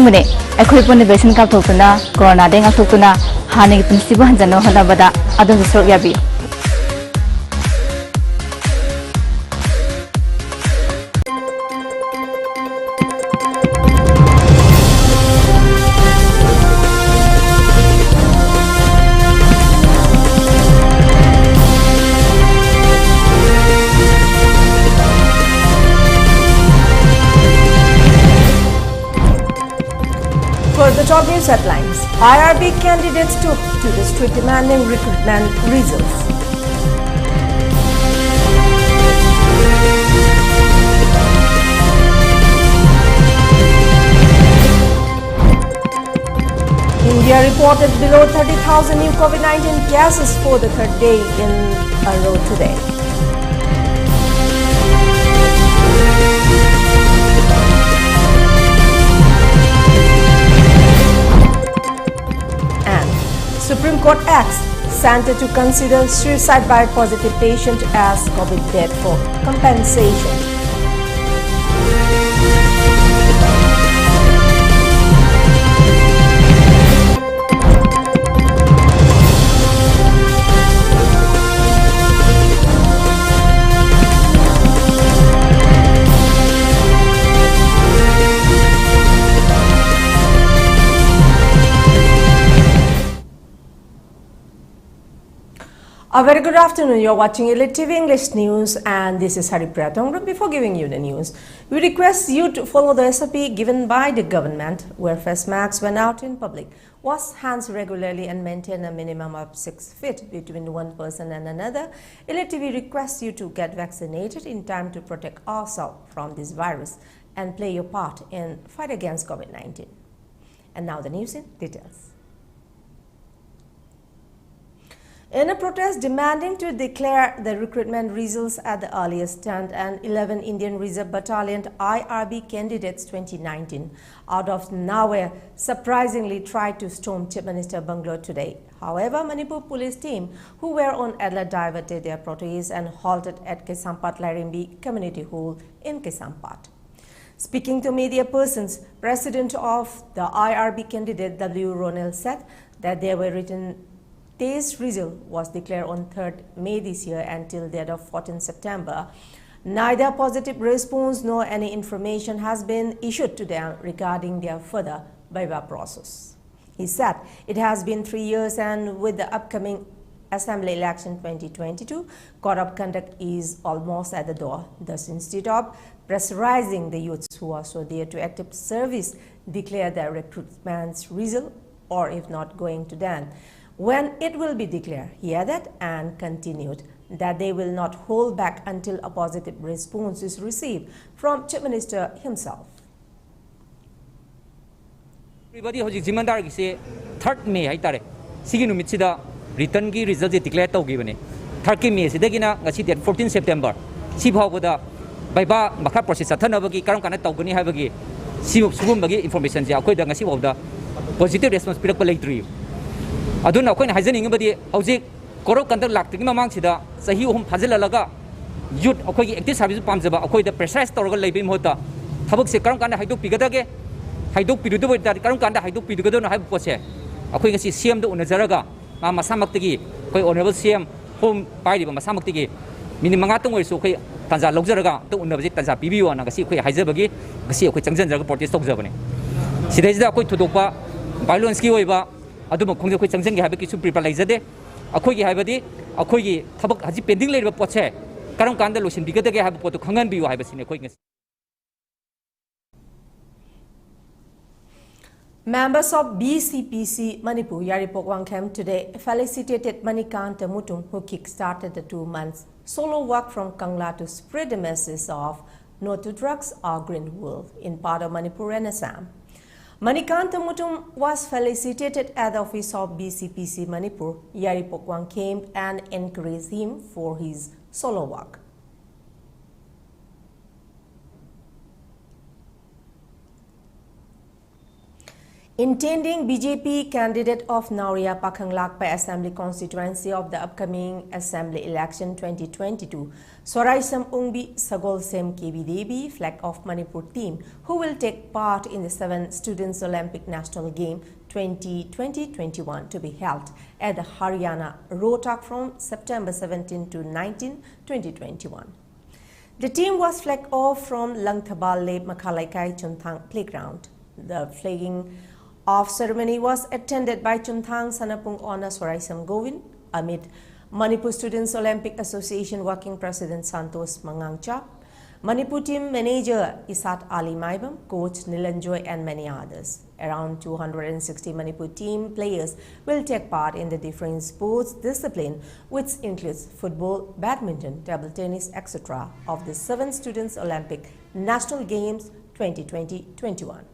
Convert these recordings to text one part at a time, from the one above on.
ꯍꯥꯏꯅꯤꯡꯕꯅꯦ ꯑꯩꯈꯣꯏ ꯄꯨꯟꯅ ꯚꯦꯛꯁꯤꯟ ꯀꯥꯞꯊꯣꯛꯇꯨꯅ ꯀꯣꯔꯣꯅꯥꯗꯒꯤ ꯉꯥꯛꯊꯣꯛꯇꯨꯅ ꯍꯥꯟꯅꯒꯤ ꯄꯨꯟꯁꯤꯕꯨ ꯍꯟꯖꯟꯅꯕ ꯍꯣꯠꯅꯕꯗ ꯑꯗꯣꯝꯁꯨ ꯁꯔꯨꯛ ꯌꯥꯕꯤꯌꯨ For the top news headlines, IRB candidates took to the street demanding recruitment results. India reported below 30,000 new COVID-19 cases for the third day in a row today. Supreme Court asks Center to consider suicide by positive patient as COVID death for compensation. A very good afternoon. You're watching ELITETV English News and this is HARIPRIYA. Before giving you the news, we request you to follow the SOP given by the government. Wear face masks when out in public. Wash hands regularly and maintain a minimum of 6 feet between one person and another. ELITETV requests you to get vaccinated in time to protect ourselves from this virus and play your part in fight against COVID-19. And now the news in details. In a protest demanding to declare the recruitment results at the earliest, 10th and 11th Indian Reserve Battalion IRB candidates 2019 out of nowhere surprisingly tried to storm Chief Minister Bungalow today. However, Manipur police team who were on alert diverted their protest and halted at Kesampat Lairimbi Community Hall in Kesampat. Speaking to media persons, President of the IRB candidate W. Ronald said that they were written test result was declared on 3rd May this year until date of 14th September. Neither positive response nor any information has been issued to them regarding their further Viva process. He said it has been 3 years and with the upcoming Assembly election 2022, code of conduct is almost at the door. Thus, instead of pressurizing the youths who are so dear to active service, declare their recruitment result or if not going to them. When it will be declared, he added and continued that they will not hold back until a positive response is received from Chief Minister himself. Everybody has Zimandar say 3rd May haitare. Siginu mitsida return ki result declared to given. 3rd May sidagina ngasi date 14 September. Si bhawda baiba makha process athanabagi karam kana tawgani habagi si sugum information ja akoi da ngasi bhawda positive response pirak pa laitri. Aduna akoina haijaning badi hauji korok kandak laktigi mamang sida sahi hum phajilalaga youth akoi active service pamjaba akoi da precise tawraga leibi mohta thabak se karam kana haidok pigadage haidok pirudu boida karam kana haidok pidugadona haib poche akoi ngasi CM da unajaraga ma masamaktigi koi honorable CM home pairiba masamaktigi mini manga tong oisu koi tanja logjaraga to unabaji tanja pibiwa na ngasi koi haijabagi ngasi akoi changjanjaraga protest tokjabane sidaisida akoi thudokpa violence ki oiba aduma khongje khoi changjangi habaki su prepare laijade akhoigi habadi akhoigi thabak haji pending leiba poche karam kanda losin bigadage hab potu khangan biu habasine khoi ngas. Members of BCPC Manipur Yaripok camp today felicitated Manikanta Mutung who kick-started the 2 months solo work from Kangla to spread the message of no to drugs or green wolf in part of Manipur and Assam. Manikanta Mutum was felicitated at the office of BCPC Manipur. Yaripok came and encouraged him for his solo work. Intending BJP candidate of Nauria Pakhanglakpa Assembly constituency of the upcoming Assembly election 2022, Soraisam Ungbi Sagolsem KB Devi, flag of Manipur team, who will take part in the 7th Students Olympic National Game 2020-21 to be held at the Haryana Rohtak from September 17 to 19, 2021. The team was flagged off from Langthabal Leb Makhalaikai Chunthang playground. The flagging off ceremony was attended by Chunthang Sanapung Ona Soraisam Govin amid Manipur Students Olympic Association Working President Santos Mangangcha, Manipur team manager Isat Ali Maibam, coach Nilanjoy and many others. Around 260 Manipur team players will take part in the different sports discipline, which includes football, badminton, table tennis, etc. of the 7th Students Olympic National Games 2020-21.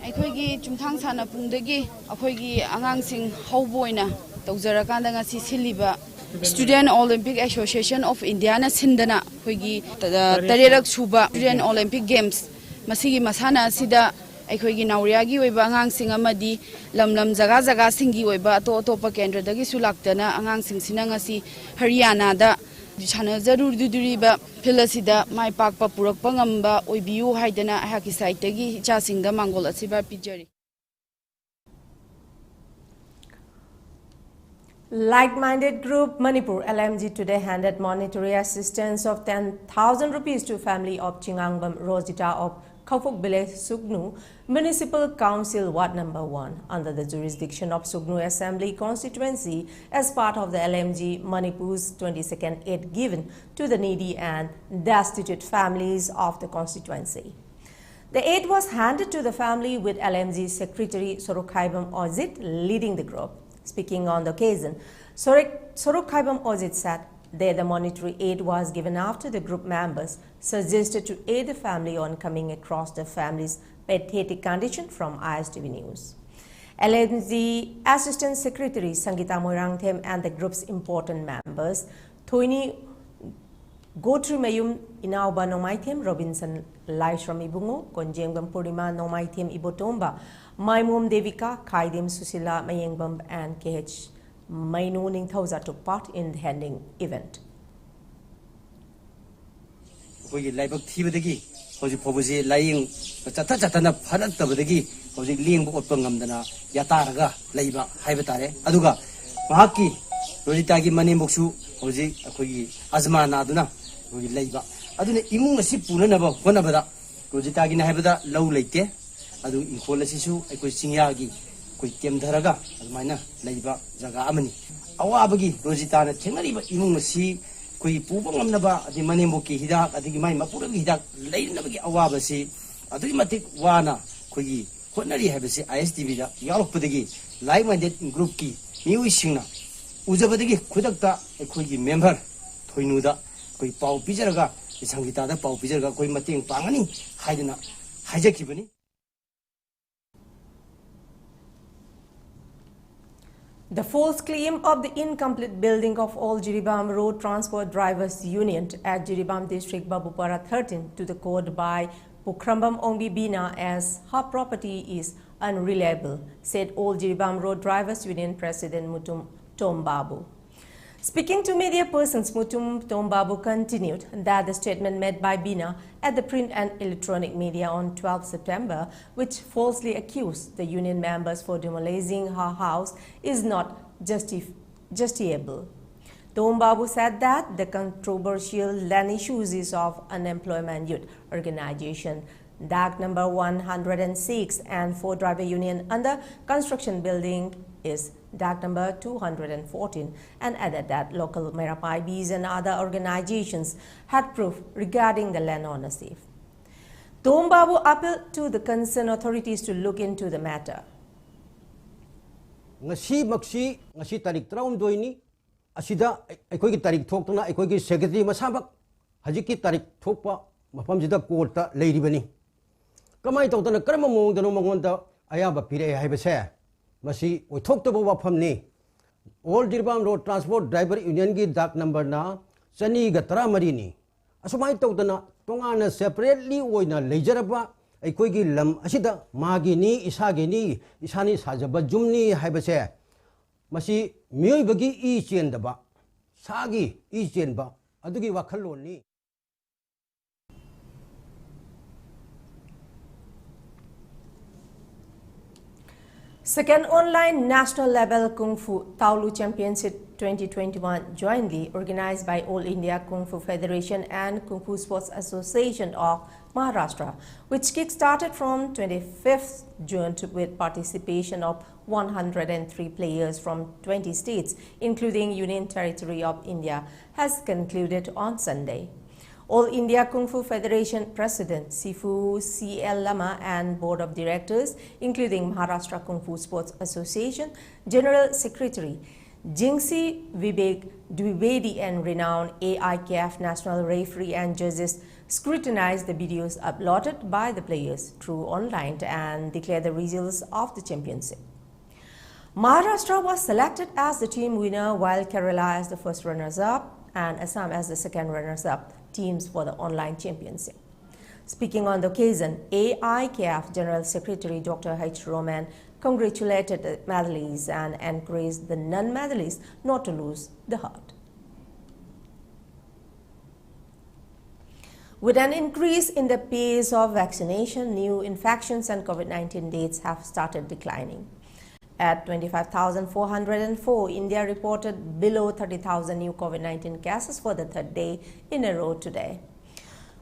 ꯑꯩꯈꯣꯏꯒꯤ ꯆꯨꯝꯊꯥꯡ ꯁꯥꯟꯅꯄꯨꯡꯗꯒꯤ ꯑꯩꯈꯣꯏꯒꯤ ꯑꯉꯥꯡꯁꯤꯡ ꯍꯧꯕ ꯑꯣꯏꯅ ꯇꯧꯖꯔꯀꯥꯟꯗ ꯉꯁꯤ ꯁꯤꯜꯂꯤꯕ Student Olympic Association of India ꯅ ꯁꯤꯟꯗꯅ ꯑꯩꯈꯣꯏꯒꯤ ꯇꯔꯦꯠꯔꯛ ꯁꯨꯕ Student Olympic Games ꯃꯁꯤꯒꯤ ꯃꯁꯥꯟꯅ ꯑꯁꯤꯗ ꯑꯩꯈꯣꯏꯒꯤ ꯅꯥꯎꯔꯤꯌꯥꯒꯤ ꯑꯣꯏꯕ ꯑꯉꯥꯡꯁꯤꯡ ꯑꯃꯗꯤ ꯂꯝ ꯖꯒꯥ ꯖꯒꯥꯁꯤꯡꯒꯤ ꯑꯣꯏꯕ ꯑꯇꯣꯞꯄ ꯀꯦꯟꯗ꯭ꯔꯗꯒꯤꯁꯨ ꯂꯥꯛꯇꯅ ꯑꯉꯥꯡꯁꯤꯡꯁꯤꯅ ꯉꯁꯤ ꯍꯔꯤꯌꯥꯅꯥꯗ ꯁꯥꯟꯅꯖꯔꯨꯗꯨꯔꯤꯕ ꯐꯤꯜ ꯑꯁꯤꯗ ꯃꯥꯏ ꯄꯥꯛꯄ ꯄꯨꯔꯛꯄ ꯉꯝꯕ ꯑꯣꯏꯕꯤꯌꯨ ꯍꯥꯏꯗꯅ ꯑꯩꯍꯥꯛꯀꯤ ꯁꯥꯏꯠꯇꯒꯤ ꯏꯆꯥꯁꯤꯡꯗ ꯃꯥꯡꯒꯣꯜ ꯑꯁꯤꯕ ꯄꯤꯖꯔꯤ. Like-minded group Manipur LMG today handed monetary assistance of 10,000 rupees to family of Chingangbam Rosita of Kaufuk Village, Sugnu Municipal Council Ward Number 1 under the jurisdiction of Sugnu Assembly constituency as part of the LMG Manipur's 22nd aid given to the needy and destitute families of the constituency. The aid was handed to the family with LMG Secretary Sorokhaibam Ozit leading the group. Speaking on the occasion, Sorokhaibam Ozit said that the monetary aid was given after the group members suggested to aid the family on coming across the family's pathetic condition from ISTV News. LMG Assistant Secretary Sangita Moirangthem and the group's important members, Thoini Gotrimayum Inauba Nomaithem, Robinson Laishram Ibungo, Konjengbam Purima Nomaithem Ibotomba, Maimum Devika, Kaidim Susila Mayengbam and KH Mainu Ningthausa took part in the handing event. We like activity, was it probably lying Tatana Panatabagi, was it Ling Opangamdana, Yataraga, Laiba, Hibatare, Aduga, Mahaki, Rositagi Manimoksu, was it Azmana Aduna, we Laiba. Aduna Imun Sipunaba, Honabada, Rositagi Habada, low late, Adu in Kolasisu, a Kusinyagi, Quitem Daraga, Almina, Laiba, Zaga Amani. Awabagi, Rositana, Tenariba, Imun Si. Kui pupang naba di Manimuki hidak adi mai mapura hidak lain naba ki awabasi adu matik wana kui honari habasi ISTV da yarok padagi like-minded group ki miwisingna ujabadagi khudakta kui member thoinuda kui pau pijaraga sangita da pau pijaraga kui mating pangani haidana haijakibani. The false claim of the incomplete building of all Jiribam Road Transport Drivers Union at Jiribam District Babupara 13 to the court by Pukrambam Ongbi Bina as her property is unreliable, said All Jiribam Road Drivers Union President Mutum Tombabu. Speaking to media persons, Mutum Tombabu continued that the statement made by Bina at the print and electronic media on 12 September, which falsely accused the union members for demolishing her house, is not justifiable. Tombabu said that the controversial land issues is of Unemployment Youth Organization, DAG number 106 and 4 driver union under construction building is DAG number 214 and added that local Merapaibis and other organizations had proof regarding the land ownership. Tombabu appealed to the concerned authorities to look into the matter. Ngasi maksi ngasi tarik traum doini asida aikoi ki tarik thoktuna aikoi ki secretary masabak hajiki tarik thokpa mafam jida court ta leiribani kamai tawtana karma mong dano mangonda ayaba pire haibase masi oithoktoba wafamni All Jiribam Road Transport Driver Union ki DAG number na chani ga 13 ni asumai tawtana tongana separately oina leijaraba ꯑꯩꯈꯣꯏꯒꯤ ꯂꯝ ꯑꯁꯤꯗ ꯃꯥꯒꯤꯅꯤ ꯏꯁꯥꯒꯤꯅꯤ ꯏꯁꯥꯅꯤ ꯁꯥꯖꯕ ꯖꯨꯝꯅꯤ ꯍꯥꯏꯕꯁꯦ ꯃꯁꯤ ꯃꯤꯑꯣꯏꯕꯒꯤ ꯏ ꯆꯦꯟꯗꯕ ꯁꯥꯒꯤ ꯏ ꯆꯦꯟꯕ ꯑꯗꯨꯒꯤ ꯋꯥꯈꯜꯂꯣꯟꯅꯤ. Second online national level Kung Fu Taolu Championship 2021 jointly organized by All India Kung Fu Federation and Kung Fu Sports Association of Maharashtra, which kick-started from 25th June with participation of 103 players from 20 states, including Union Territory of India, has concluded on Sunday. All India Kung Fu Federation President Sifu C.L. Lama and Board of Directors, including Maharashtra Kung Fu Sports Association, General Secretary Jingsi Vivek Dwivedi and renowned AIKF national referee and judges scrutinized the videos uploaded by the players through online and declared the results of the championship. Maharashtra was selected as the team winner, while Kerala as the first runners-up and Assam as the second runners-up teams for the online championship. Speaking on the occasion, AIKF General Secretary Dr. H. Roman congratulated the medalists and encouraged the non-medalists not to lose the heart. With an increase in the pace of vaccination, new infections and COVID-19 deaths have started declining. At 25,404, India reported below 30,000 new COVID-19 cases for the third day in a row today.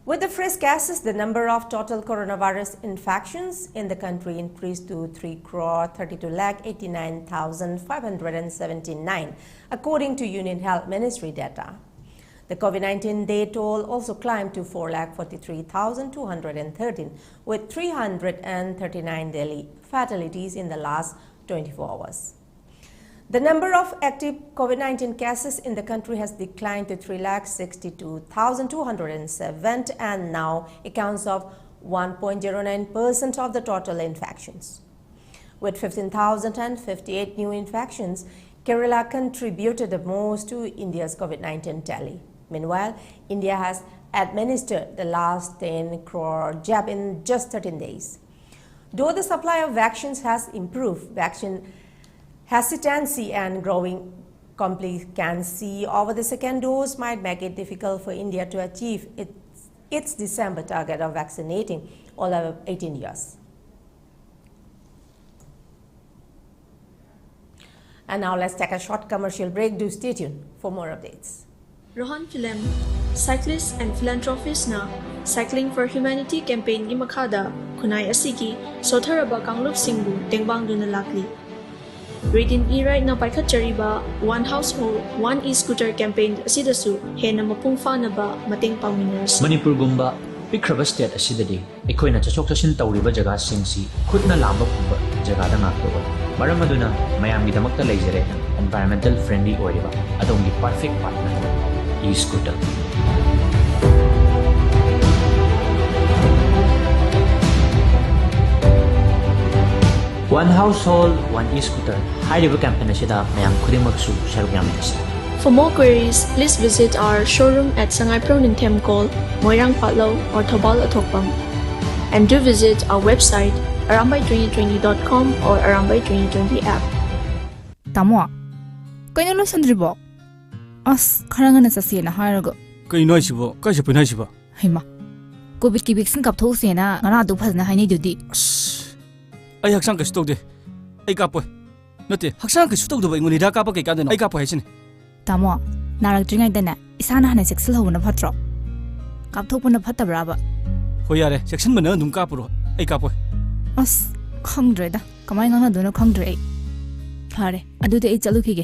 With the fresh cases, the number of total coronavirus infections in the country increased to 3,32,89,579, according to Union Health Ministry data. The COVID-19 day toll also climbed to 4,43,213, with 339 daily fatalities in the last 24 hours. The number of active COVID-19 cases in the country has declined to 3,62,207 and now accounts of 1.09% of the total infections. With 15,058 new infections, Kerala contributed the most to India's COVID-19 tally. Meanwhile, India has administered the last 10 crore jab in just 13 days. Though the supply of vaccines has improved, vaccine hesitancy and growing complacency over the second dose might make it difficult for India to achieve its December target of vaccinating all over 18 years. And now let's take a short commercial break. Do stay tuned for more updates. Rohan Film, cyclist and philanthropist na Cycling for Humanity campaign gi makada kunai asigi sotharaba kangluk singbu tengbang duna lakli. Reading e-ride na paikhatchariba One Household, One E-Scooter campaign asidasu hena mapungfa na ba mateng pangminers. Manipur gumba pikraba state asidadi ekoina chachok chashin tawriba jaga singsi khutna lamba pumba jaga da ngaktoba. Maram aduna mayamgi damakta leijare environmental friendly oiriba adongi perfect partner E-Scooter. One Household, One E-Scooter. Hariba campaign asida mayam khudimagsu saruk yaminasi. For more queries, please visit our showroom at Sangai Pronintem Call, Moirang Patlaw or Thobal Athokpam. And do visit our website arambay2020.com or arambay2020 app. Tamo, kayo lo sandribo? As karangan sa siya na harago. Kayo na sibo, kayo siya pinay siba. Hima, COVID ki vaccine kapto siya na ngana duphas na hani judi. Ay haksang kasto de. Ay kapoy. Nate, haksang kasto de ba ingon hida kapa kay kada no. Ay kapoy hasin. Tamo, narak dringay dana isa na hana sexual ho na phatro. Kapto po na phatabra ba. Hoyare, section man na dum kapuro. Ay kapoy. As khangdre da. Kamay ngana dono khangdre. Phare, adu de ai chalu khige.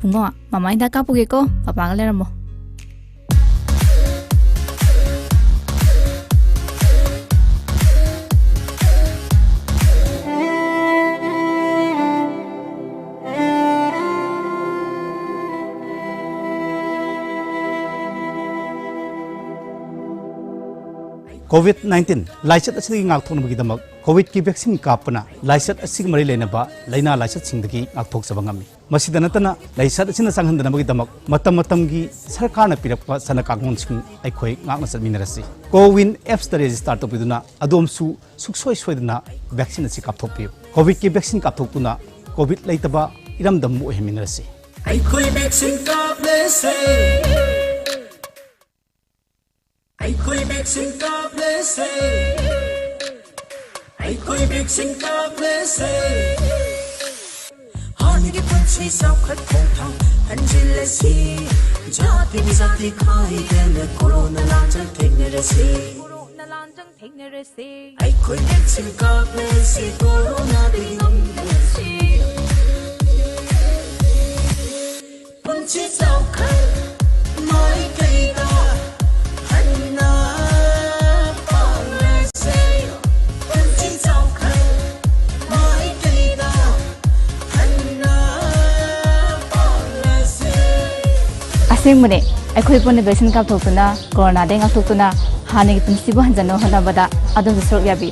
Pungo, mamay da kapuge ko, papa ngalera mo. COVID-19 laisat asigi ngak thong bagi damak COVID ki vaccine kapana laisat asig mari lena ba laina laisat singdagi ngak thok sabangami masida natana laisat asina sanghandana bagi damak matam gi sarkarna pirakpa sana kangon sing aikhoi ngak na satminarasi Cowin apps ta register to piduna adom su suksoi soidana vaccine asi kap thok pi COVID ki vaccine kap thok tuna COVID laitaba iram dam mu heminarasi aikhoi vaccine kap le se aikhoi vaccine kap le se aikhoi vaccine kap le se hani ki punchi sau khat khong thang hanjil le si jati bizati khai den corona lang chang theng ne se corona lang chang theng ne se aikhoi vaccine kap le se corona di ngam le se punchi sau khat mai kai da Asingmune aikhoi pone vaccine kap thokuna corona de ngak thokuna hani ki tumsi bo hanjano hanabada adom sorok yabi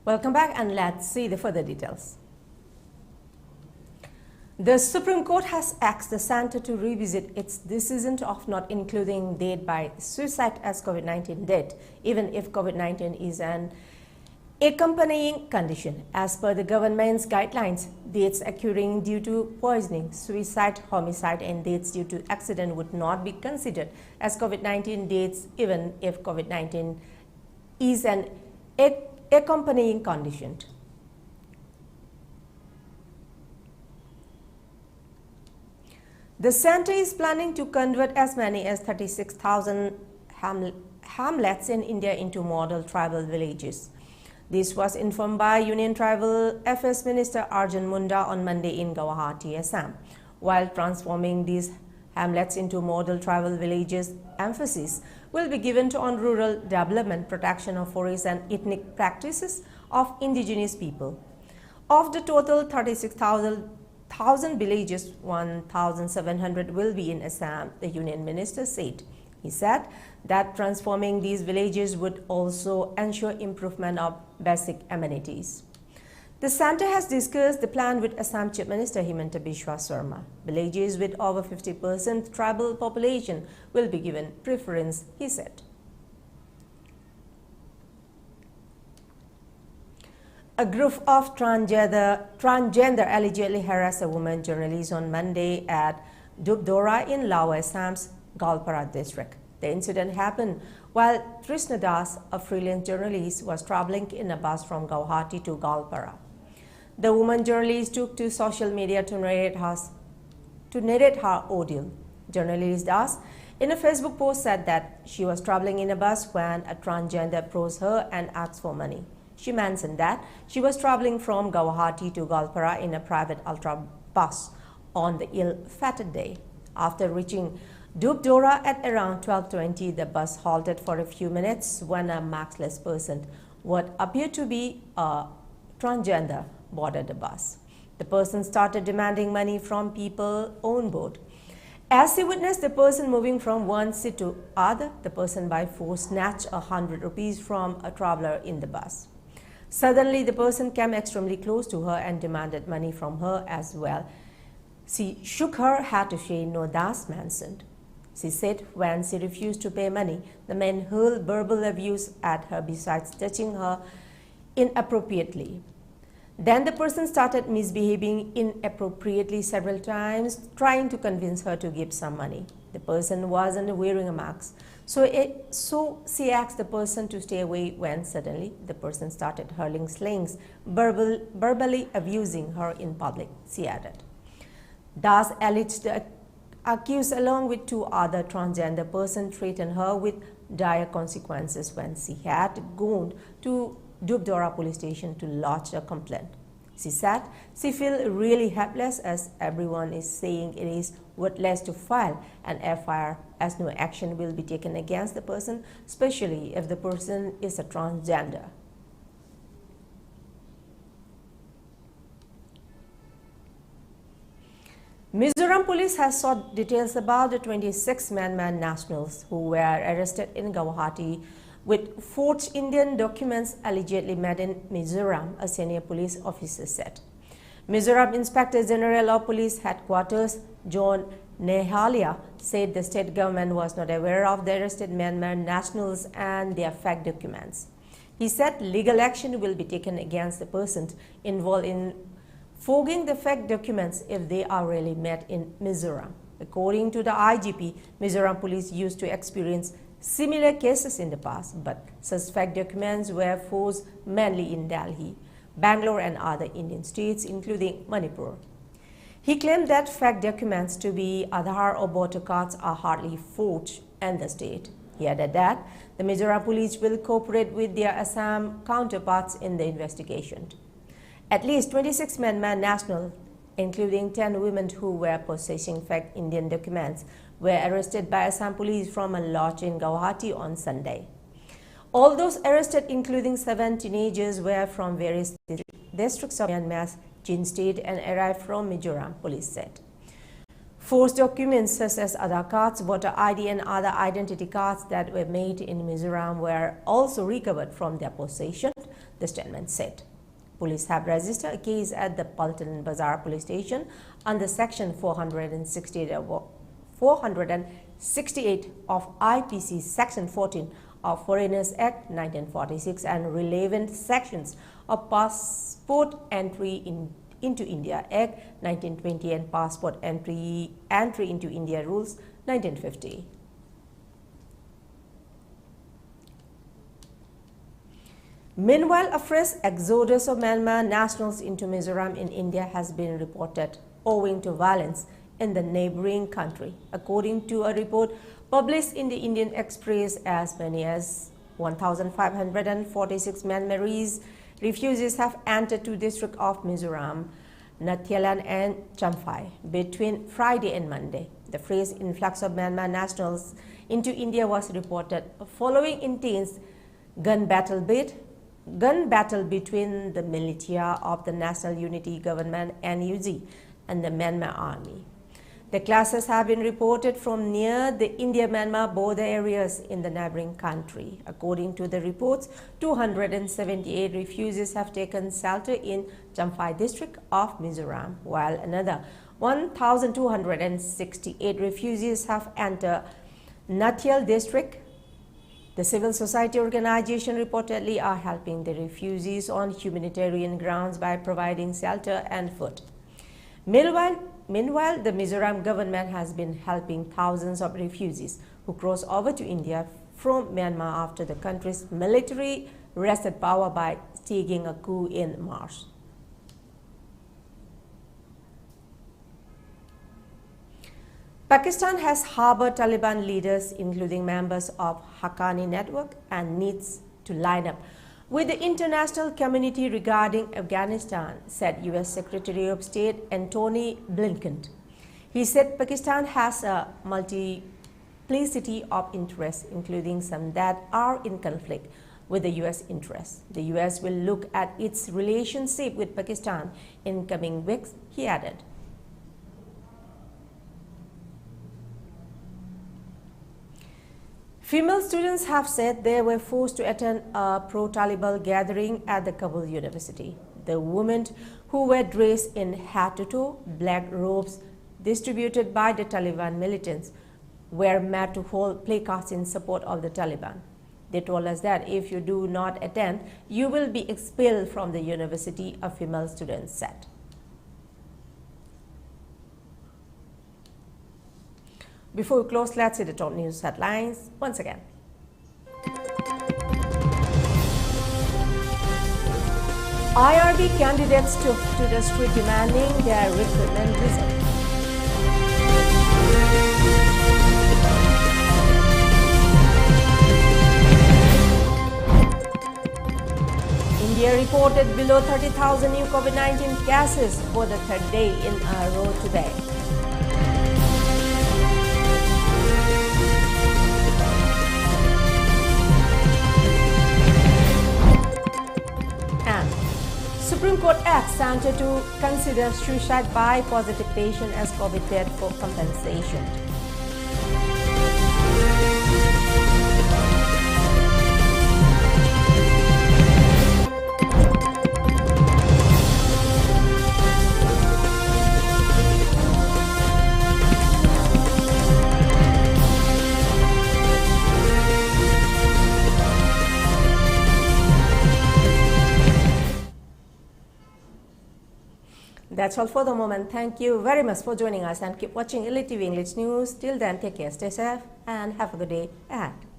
Welcome back, and let's see the further details. The Supreme Court has asked the center to revisit its decision of not including death by suicide as COVID-19 death, even if COVID-19 is an accompanying condition. As per the government's guidelines, deaths occurring due to poisoning, suicide, homicide, and deaths due to accident would not be considered as COVID-19 deaths, even if COVID-19 is an accompanying condition. The center is planning to convert as many as 36,000 hamlets in India into model tribal villages. This was informed by Union Tribal Affairs Minister Arjun Munda on Monday in Guwahati, Assam. While transforming these hamlets into model tribal villages, emphasis will be given on rural development, protection of forests and ethnic practices of indigenous people. Of the total 36,000 villages, 1,700 will be in Assam, the Union Minister said. He said that transforming these villages would also ensure improvement of basic amenities. The center has discussed the plan with Assam Chief Minister Himanta Biswa Sarma. Villages with over 50% tribal population will be given preference, he said. A group of transgender allegedly harassed a woman journalist on Monday at Dubdora in Lao, Assam's Galpara district. The incident happened while Trishna Das, a freelance journalist, was traveling in a bus from Guwahati to Galpara. The woman journalist took to social media to narrate her ordeal. Journalist Das, in a Facebook post, said that she was traveling in a bus when a transgender approached her and asked for money. She mentioned that she was traveling from Guwahati to Galpara in a private ultra bus on the ill-fated day. After reaching Dubdora at around 12:20, the bus halted for a few minutes when a maskless person, what appeared to be a transgender, boarded the bus. The person started demanding money from people on board. As he witnessed the person moving from one seat to other, the person by force snatched 100 rupees from a traveler in the bus. Suddenly, the person came extremely close to her and demanded money from her as well. She shook her head to say no, Das mentioned. She said when she refused to pay money, the man hurled verbal abuse at her besides touching her inappropriately. Then the person started misbehaving inappropriately several times, trying to convince her to give some money. The person wasn't wearing a mask, so she asked the person to stay away when suddenly the person started hurling slings, verbally abusing her in public, she added. Das alleged the accused along with two other transgender persons threatened her with dire consequences when she had gone to Dubdora police station to lodge a complaint. She said she feels really helpless as everyone is saying it is worthless to file an FIR as no action will be taken against the person, especially if the person is a transgender. Mizoram police has sought details about the 26 Myanmar nationals who were arrested in Guwahati with forged Indian documents allegedly made in Mizoram, a senior police officer said. Mizoram Inspector General of Police Headquarters, John Nehalia, said the state government was not aware of the arrested Myanmar nationals and their fake documents. He said legal action will be taken against the persons involved in forging the fake documents if they are really made in Mizoram. According to the IGP, Mizoram police used to experience similar cases in the past, but such fake documents were forged mainly in Delhi, Bangalore and other Indian states, including Manipur. He claimed that fake documents to be Aadhaar or voter cards are hardly forged in the state. He added that the Mizoram police will cooperate with their Assam counterparts in the investigation. At least 26 Myanmar nationals, including 10 women who were possessing fake Indian documents, were arrested by Assam police from a lodge in Guwahati on Sunday. All those arrested, including 7 teenagers, were from various districts of Myanmar's Chin state and arrived from Mizoram, police said. Forged documents such as Aadhaar cards, voter ID and other identity cards that were made in Mizoram were also recovered from their possession, the statement said. Police have registered a case at the Paltan Bazaar police station under section 468 of IPC section 14 of Foreigners Act 1946 and relevant sections of Passport Entry into India Act 1920 and Passport Entry into India Rules 1950. Meanwhile, a fresh exodus of Myanmar nationals into Mizoram in India has been reported owing to violence in the neighboring country. According to a report published in the Indian Express, as many as 1,546 Myanmarese refugees have entered two districts of Mizoram, Nathialan and Champhai, between Friday and Monday. The fresh influx of Myanmar nationals into India was reported following intense gun battle between the militia of the National Unity Government (NUG) and the Myanmar Army. The clashes have been reported from near the India-Myanmar border areas in the neighboring country. According to the reports, 278 refugees have taken shelter in Champhai district of Mizoram, while another 1,268 refugees have entered Nathial district. The civil society organization reportedly are helping the refugees on humanitarian grounds by providing shelter and food. Meanwhile, the Mizoram government has been helping thousands of refugees who cross over to India from Myanmar after the country's military wrested power by staging a coup in March. Pakistan has harbored Taliban leaders, including members of Haqqani network, and needs to line up with the international community regarding Afghanistan, said U.S. Secretary of State Antony Blinken. He said Pakistan has a multiplicity of interests, including some that are in conflict with the U.S. interests. The U.S. will look at its relationship with Pakistan in coming weeks, he added. Female students have said they were forced to attend a pro-Taliban gathering at the Kabul University. The women, who were dressed in head-to-toe black robes distributed by the Taliban militants, were made to hold placards in support of the Taliban. They told us that if you do not attend, you will be expelled from the university, a female student said. Before we close, let's see the top news headlines once again. IRB candidates took to the street demanding their recruitment result. India reported below 30,000 new COVID-19 cases for the third day in a row today. Supreme Court asked Santa to consider suicide by positive patient as COVID death for compensation. That's all for the moment. Thank you very much for joining us and keep watching ELITETV English News. Till then, take care, stay safe, and have a good day ahead.